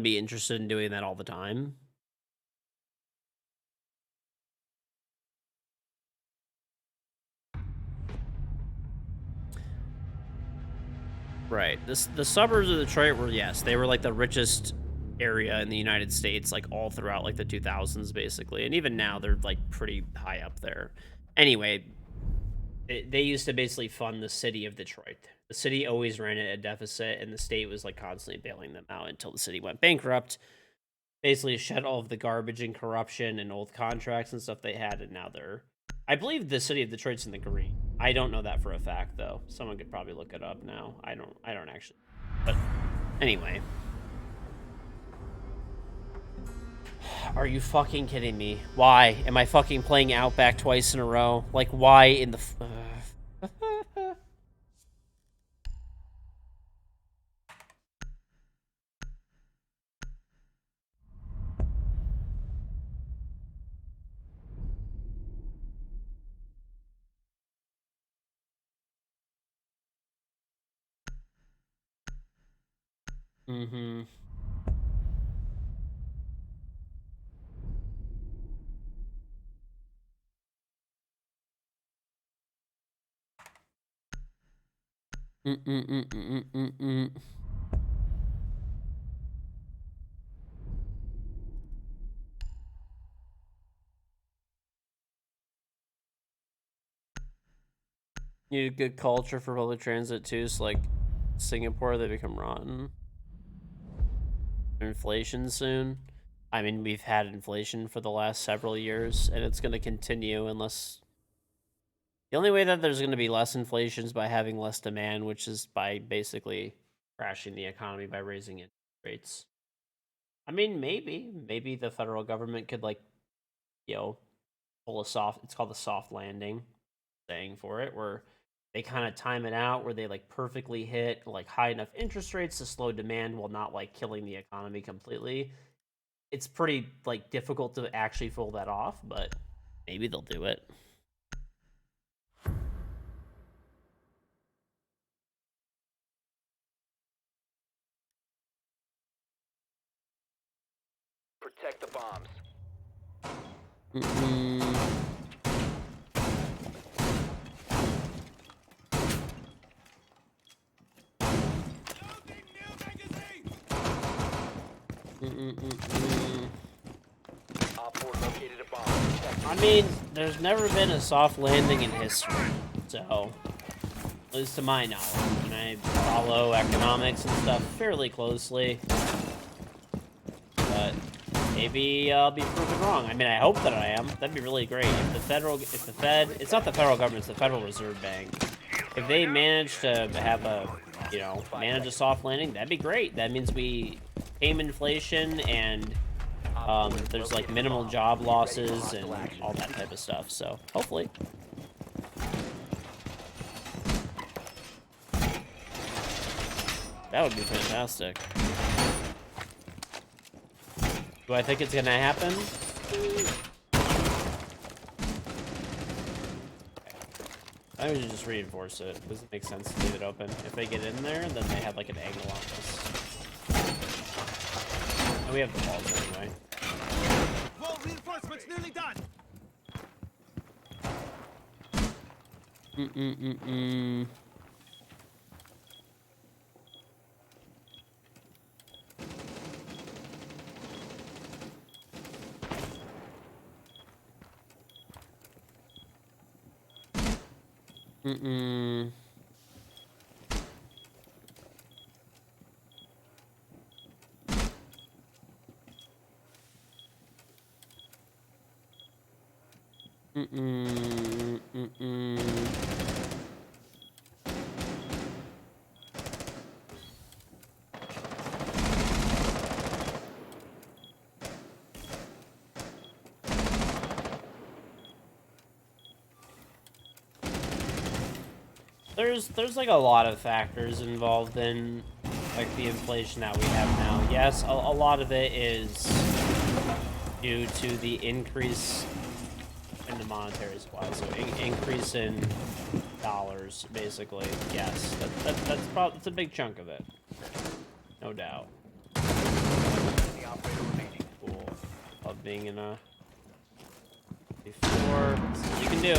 be interested in doing that all the time. Right. The suburbs of Detroit were, yes, they were like the richest area in the United States, like all throughout like the 2000s, basically. And even now, they're like pretty high up there. Anyway, they used to basically fund the city of Detroit. The city always ran at a deficit, and the state was like constantly bailing them out until the city went bankrupt. Basically, shed all of the garbage and corruption and old contracts and stuff they had, and now they're. I believe the city of Detroit's in the green. I don't know that for a fact, though. Someone could probably look it up now. I don't actually. But anyway. Are you fucking kidding me? Why? Am I fucking playing Outback twice in a row? Like, why in the... Mm-hmm. Mm-mm-mm-mm-mm-mm. You need good culture for public transit, too, so, like, Singapore, they become rotten. Inflation soon. I mean, we've had inflation for the last several years, and it's going to continue unless... The only way that there's going to be less inflation is by having less demand, which is by basically crashing the economy by raising interest rates. I mean, maybe the federal government could, like, pull a soft... It's called a soft landing saying for it, where they kind of time it out, where they, like, perfectly hit, like, high enough interest rates to slow demand while not, like, killing the economy completely. It's pretty, like, difficult to actually pull that off, but maybe they'll do it. Protect the bombs. Op 4 located a bomb. I mean, there's never been a soft landing in history, so at least to my knowledge, and I follow economics and stuff fairly closely, but maybe I'll be proven wrong. I mean, I hope that I am. That'd be really great. If the Fed, it's not the federal government, it's the Federal Reserve Bank. If they manage to have manage a soft landing, that'd be great. That means we tame inflation and there's like minimal job losses and all that type of stuff. So hopefully. That would be fantastic. Do I think it's gonna happen? I would just reinforce it. It doesn't make sense to leave it open. If they get in there, then they have like an angle on us. And we have the balls anyway. Wall reinforcements nearly done. There's like a lot of factors involved in like the inflation that we have now. Yes, a lot of it is due to the increase in the monetary supply, so increase in dollars, basically. Yes, that's a big chunk of it, no doubt. being in a before. See what you can do.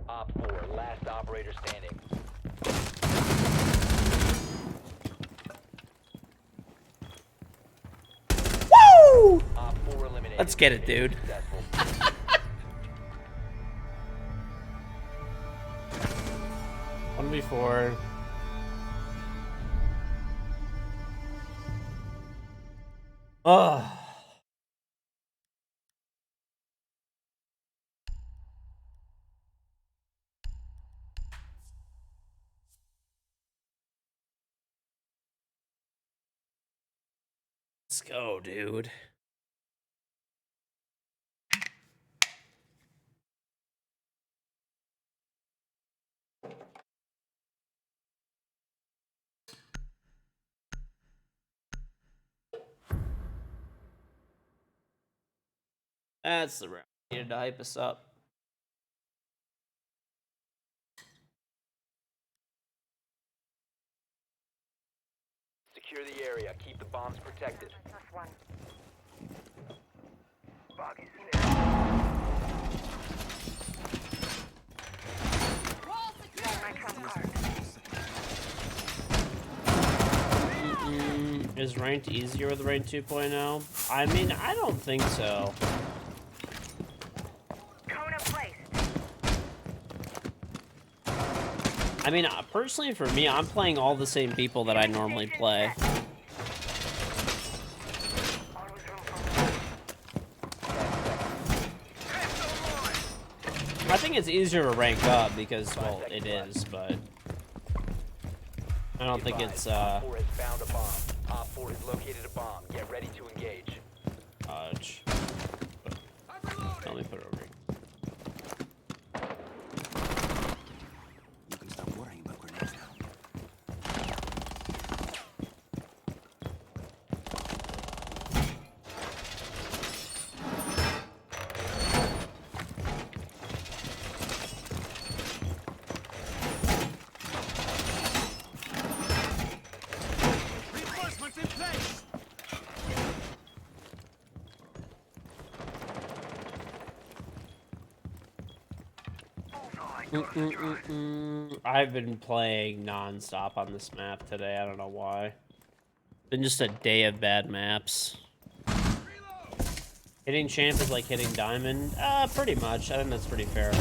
Op 4, last operator standing. Woo! Op 4 eliminated. Let's get it, dude. Successful. One before. Ugh. Let's go, dude. That's the round. Needed to hype us up. Secure the area. Keep the bombs protected. Is ranked easier with rank 2.0? I mean, I don't think so. I mean, personally for me, I'm playing all the same people that I normally play. I think it's easier to rank up because, well, it is, but I don't think it's, Op 4 has found a bomb. Op 4 has located a bomb. Get ready to engage. Dodge. Let me put it over here. You can stop worrying about grenades now. Reinforcements in place. I've been playing non-stop on this map today. I don't know why. Been just a day of bad maps. Hitting champ is like hitting diamond. Pretty much. I think that's pretty fair.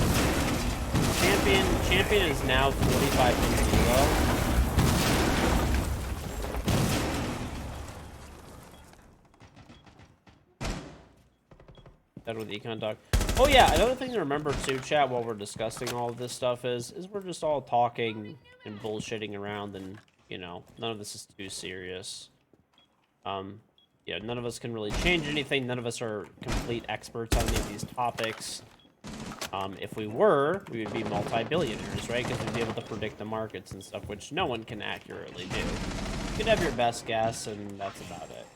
Champion is now 45 Done with econ doc. Oh yeah, another thing to remember too, chat, while we're discussing all of this stuff is we're just all talking and bullshitting around, and you know, none of this is too serious. Yeah, none of us can really change anything. None of us are complete experts on any of these topics. If we were, we would be multi-billionaires, right? Because we'd be able to predict the markets and stuff, which no one can accurately do. You could have your best guess, and that's about it.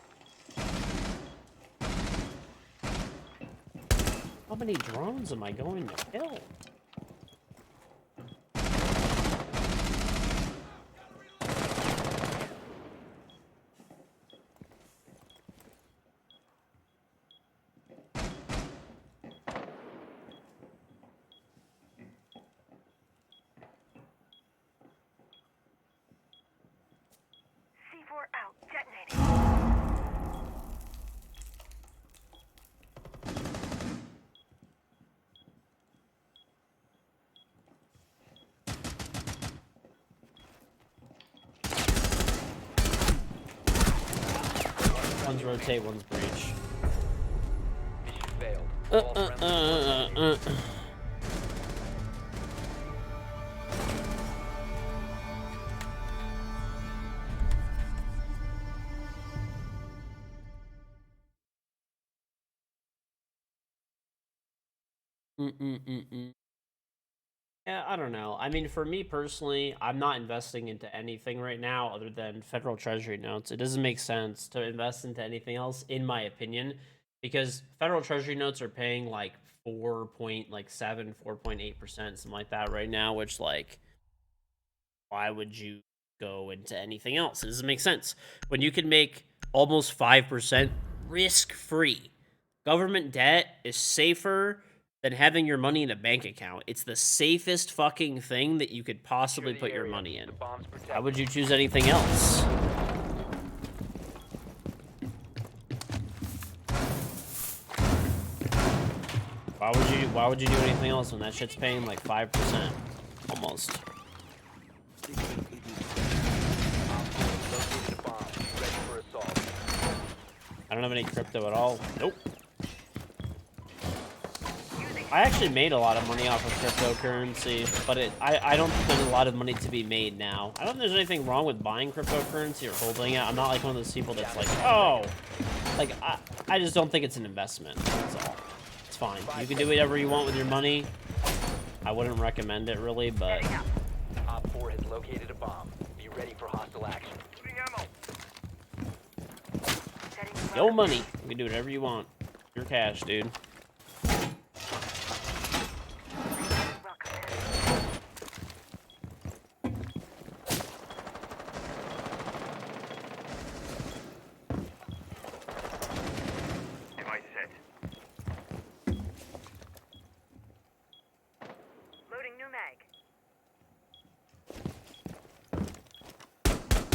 How many drones am I going to kill? C4 out, detonating. One's rotate, one's breach. Mission failed. All friendly Yeah, I don't know. I mean, for me personally, I'm not investing into anything right now other than federal treasury notes. It doesn't make sense to invest into anything else, in my opinion, because federal treasury notes are paying like 4.8%, something like that right now, which like, why would you go into anything else? It doesn't make sense. When you can make almost 5% risk-free. Government debt is safer than having your money in a bank account. It's the safest fucking thing that you could possibly Secure put the your area. money in. The bomb's protected. Why would you choose anything else? Why would you do anything else when that shit's paying like 5%? Almost. Op 4 located a bomb. Ready for assault. I don't have any crypto at all. Nope. I actually made a lot of money off of cryptocurrency, but I don't think there's a lot of money to be made now. I don't think there's anything wrong with buying cryptocurrency or holding it. I'm not like one of those people that's like, oh, like I just don't think it's an investment. That's all. It's fine. You can do whatever you want with your money. I wouldn't recommend it really, but Op 4 has located a bomb. Be ready for hostile action. no money. You can do whatever you want. Your cash, dude.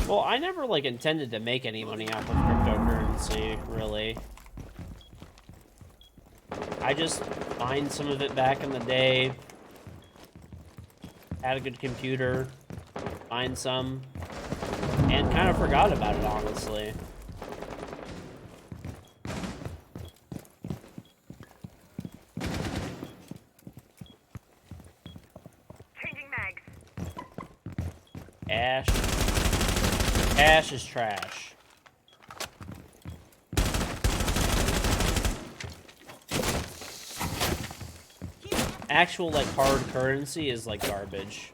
Well, I never, like, intended to make any money off of cryptocurrency, really. I just mined some of it back in the day. Had a good computer. Mined some. And kind of forgot about it, honestly. Changing mags. Ash. Cash is trash. Actual, like, hard currency is, like, garbage.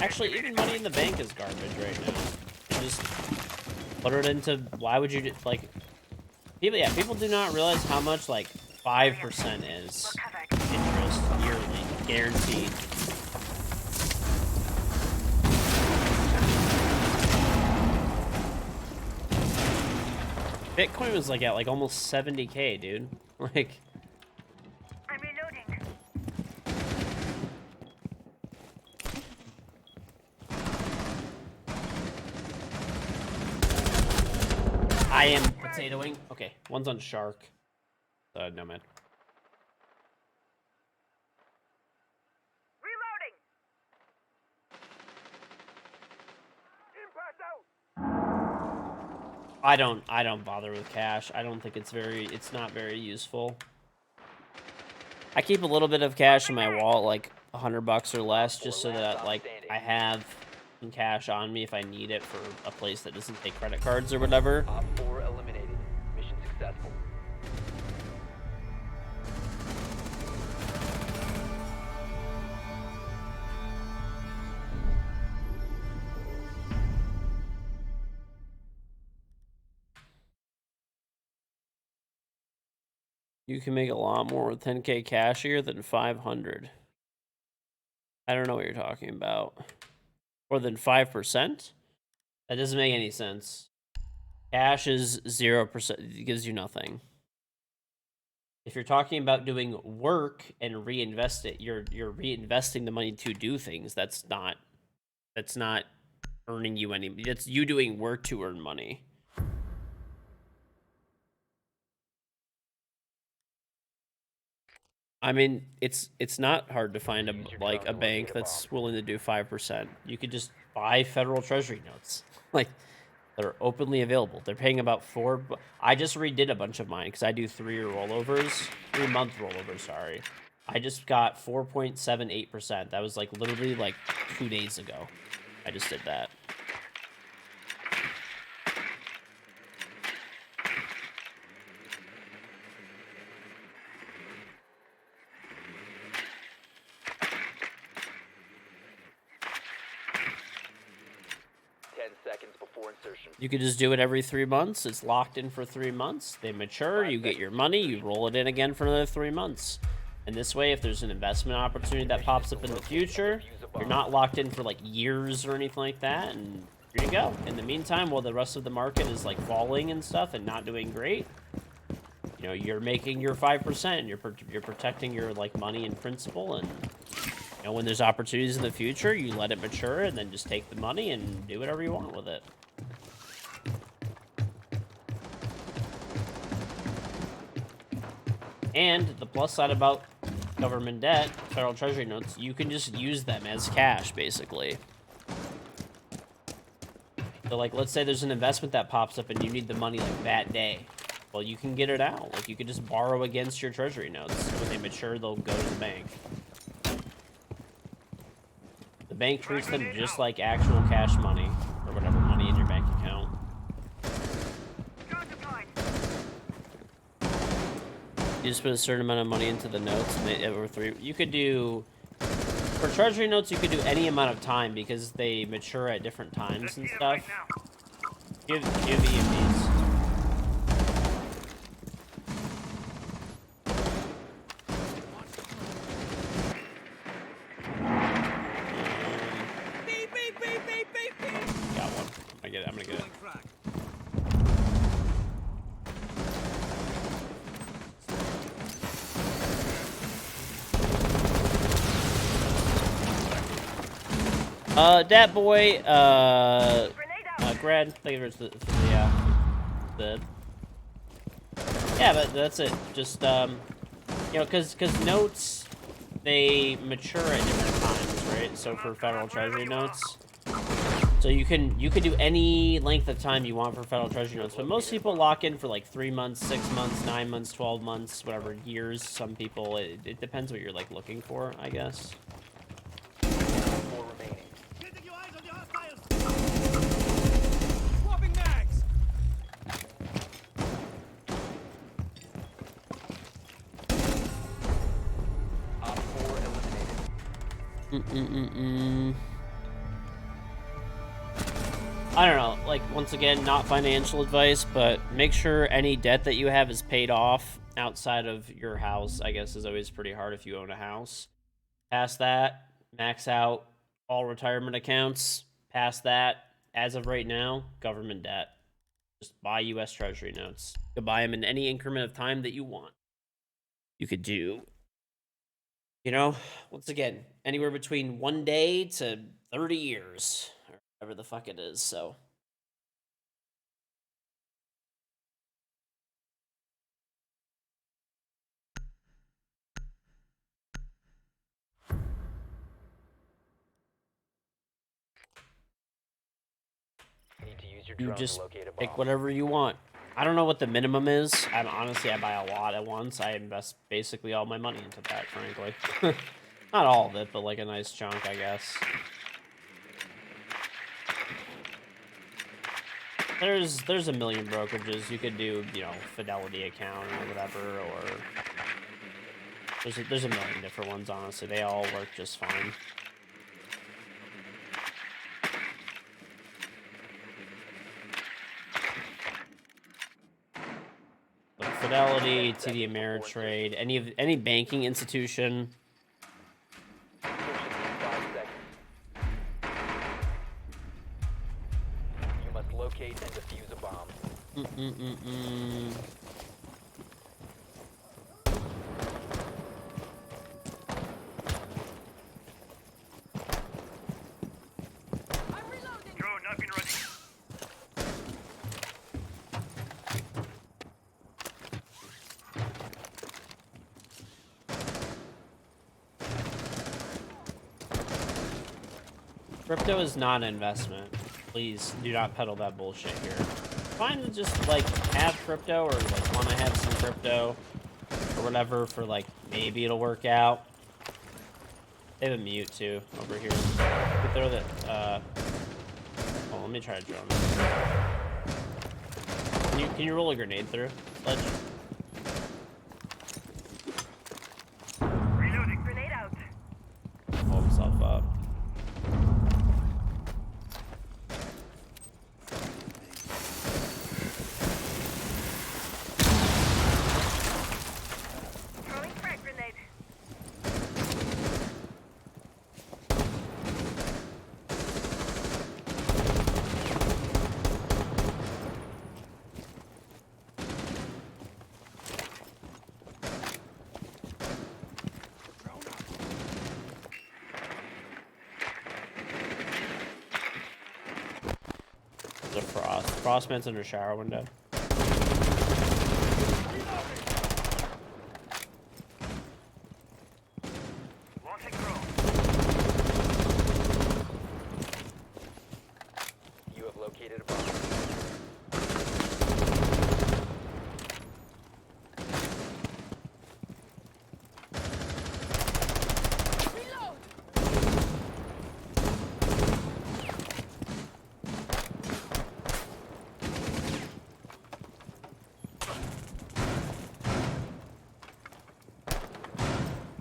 Actually, even money in the bank is garbage right now. You just put it into... Why would you... Like... People do not realize how much, like, 5% is interest yearly. Guaranteed. Bitcoin was like at like almost 70K, dude. Like, I'm reloading. I am potatoing. Okay, one's on shark. No man. Reloading. Impact out. I don't bother with cash. I don't think it's not very useful. I keep a little bit of cash in my wallet, like $100 or less, just so that like I have some cash on me if I need it for a place that doesn't take credit cards or whatever. Op 4 eliminated. Mission successful. You can make a lot more with 10K cash here than 500. I don't know what you're talking about. More than 5%? That doesn't make any sense. Cash is 0%. It gives you nothing. If you're talking about doing work and reinvest it, you're reinvesting the money to do things. That's not earning you any. That's you doing work to earn money. I mean, it's not hard to find a bank that's willing to do 5%. You could just buy federal Treasury notes. Like, they're openly available. They're paying about I just redid a bunch of mine because I do 3-year rollovers, 3-month rollovers. Sorry, I just got 4.78%. That was like literally like 2 days ago. I just did that. Seconds before insertion. You could just do it every 3 months. It's locked in for 3 months. They mature, you get your money, you roll it in again for another 3 months. And this way, if there's an investment opportunity that pops up in the future, you're not locked in for like years or anything like that, and here you go. In the meantime, while the rest of the market is like falling and stuff and not doing great, you know, you're making your 5%. You're protecting your like money and principal, and you know, when there's opportunities in the future, you let it mature and then just take the money and do whatever you want with it. And the plus side about government debt, federal treasury notes, you can just use them as cash, basically. So, like, let's say there's an investment that pops up and you need the money, like, that day. Well, you can get it out. Like, you could just borrow against your treasury notes. When they mature, they'll go to the bank. The bank treats them just like actual cash money, or whatever money in your bank account. You just put a certain amount of money into the notes, and they over three. You could do for treasury notes. You could do any amount of time because they mature at different times and stuff. Give EMDs. Got one. I'm gonna get it. Dat boy, Grad, thank you for the yeah, but that's it. Just, you know, cause notes, they mature at different times, right? So for federal treasury notes, so you can do any length of time you want for federal treasury notes, but most people lock in for like 3 months, 6 months, 9 months, 12 months, whatever, years. Some people, it depends what you're like looking for, I guess. I don't know, like, once again, not financial advice, but make sure any debt that you have is paid off outside of your house, I guess, is always pretty hard if you own a house. Past that, max out all retirement accounts. Past that, as of right now, government debt. Just buy U.S. Treasury notes. You can buy them in any increment of time that you want. You could do, you know, once again, anywhere between 1 day to 30 years, or whatever the fuck it is, so. You just pick whatever you want. I don't know what the minimum is. Honestly, I buy a lot at once. I invest basically all my money into that, frankly. Not all of it, but like a nice chunk, I guess. There's a million brokerages. You could do, you know, Fidelity account or whatever, or there's a million different ones, honestly. They all work just fine. Fidelity, TD Ameritrade, any banking institution. You must locate and defuse a bomb. Crypto is not an investment. Please do not peddle that bullshit here. Fine to just like have crypto or like want to have some crypto or whatever for like maybe it'll work out. They have a mute too over here. You can throw that. Oh, let me try a drone. Can you roll a grenade through? Sledge. Reloading. Grenade out. Blow himself up. Throwing frag grenade. Frost. Frostman's under shower window. Launching drone. You have located a bomb.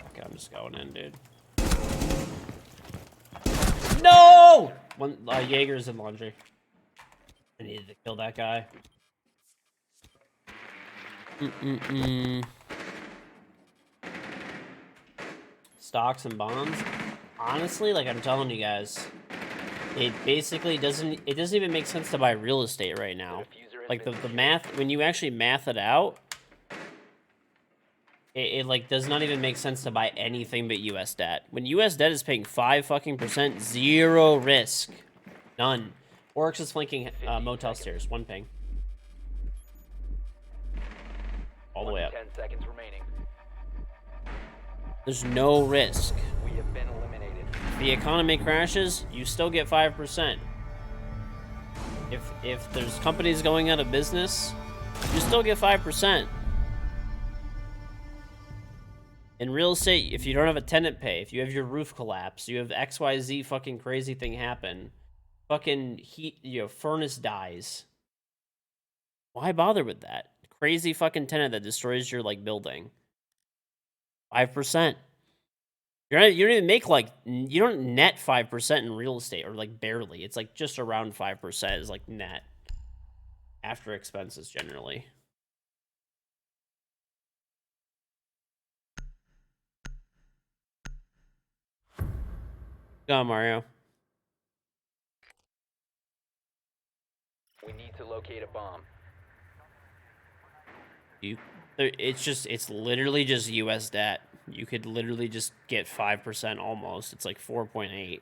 Okay, I'm just going in, dude. No! One Jaeger's in laundry. I needed to kill that guy. Stocks and bonds. Honestly, like I'm telling you guys, it basically doesn't. It doesn't even make sense to buy real estate right now. Like the math, when you actually math it out, it like does not even make sense to buy anything but U.S. debt. When U.S. debt is paying 5% zero risk, none. Oryx is flanking motel stairs. One ping. All the way up. 10 seconds remaining. There's no risk. We have been eliminated. If the economy crashes, you still get 5%. If there's companies going out of business, you still get 5%. In real estate, if you don't have a tenant pay, if you have your roof collapse, you have XYZ fucking crazy thing happen, fucking heat, furnace dies. Why bother with that? Crazy fucking tenant that destroys your like building. 5%. You don't even make you don't net 5% in real estate, or like barely. It's like just around 5% is like net after expenses generally. Go on, Mario. We need to locate a bomb. It's literally just U.S. debt. You could literally just get 5% almost. It's like 4.8.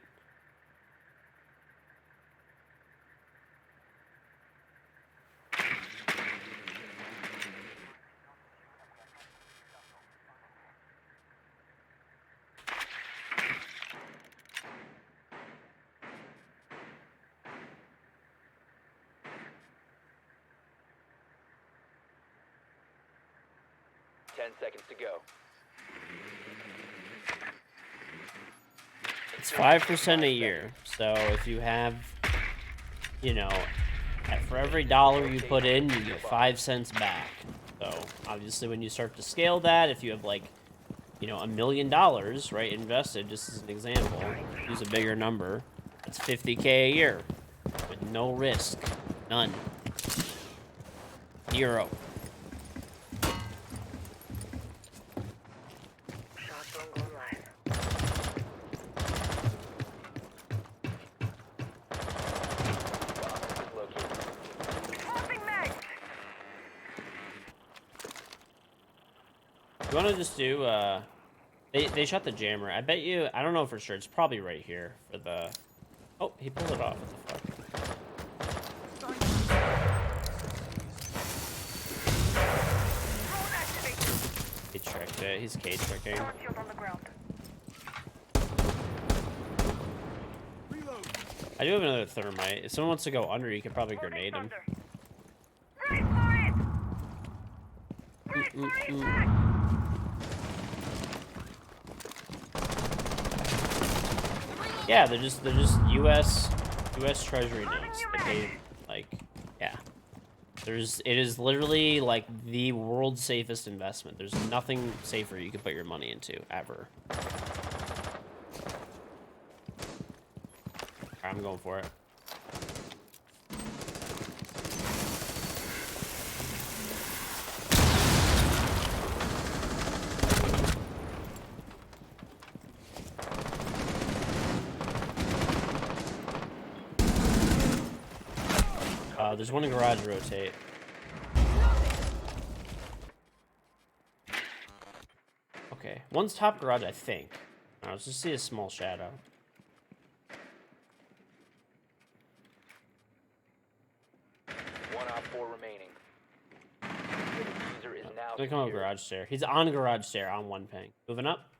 Seconds to go. It's 5% a year. So if you have, for every dollar you put in, you get 5 cents back. So obviously, when you start to scale that, if you have like, $1 million, right, invested, just as an example, use a bigger number. That's $50K a year with no risk, none, 0. You want to just do, they shot the jammer. I bet you, I don't know for sure. It's probably right here for the, oh, he pulled it off. What the fuck? He tricked it. He's K tricking. I do have another thermite. If someone wants to go under, you could probably grenade him. Yeah, they're just U.S. Treasury notes. They pay, like, yeah. It is literally like the world's safest investment. There's nothing safer you can put your money into ever. I'm going for it. There's one in garage rotate. Okay, one's top garage, I think. Let's just see a small shadow. Op 4 remaining. The diffuser is now Gonna come up secured. garage stair. He's on garage stair on 1 ping. Moving up.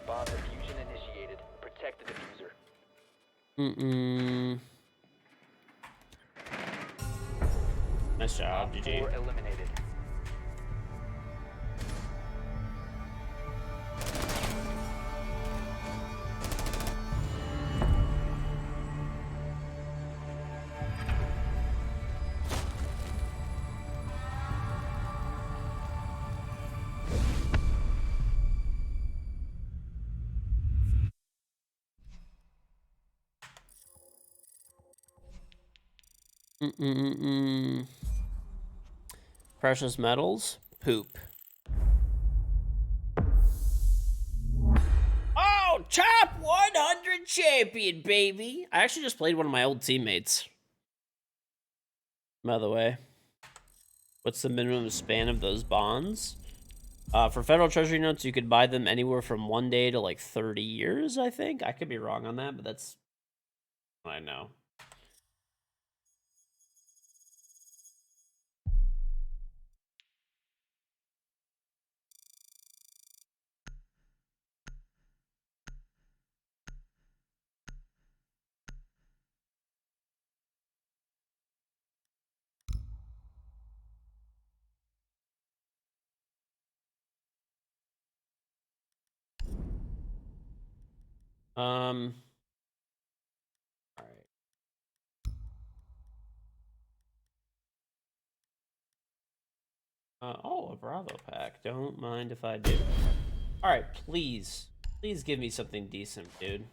Bomb diffusion initiated. Protect the diffuser. Nice job, Op GG. 4 eliminated. Precious metals, poop. Oh, top 100 champion, baby! I actually just played one of my old teammates. By the way, what's the minimum span of those bonds? For federal treasury notes, you could buy them anywhere from 1 day to like 30 years, I think. I could be wrong on that, but that's what I know. All right. Oh, a Bravo pack. Don't mind if I do. All right, please. Please give me something decent, dude.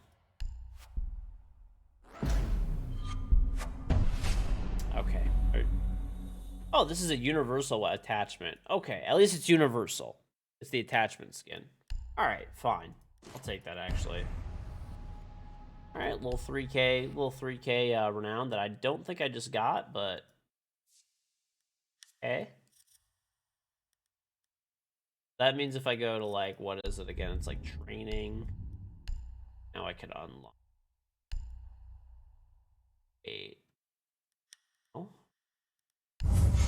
Okay. Oh, this is a universal attachment. Okay, at least it's universal. It's the attachment skin. All right, fine. I'll take that, actually. All right, little 3K renown that I don't think I just got, but... Okay. That means if I go to, like, what is it again? It's like training. Now I can unlock 8.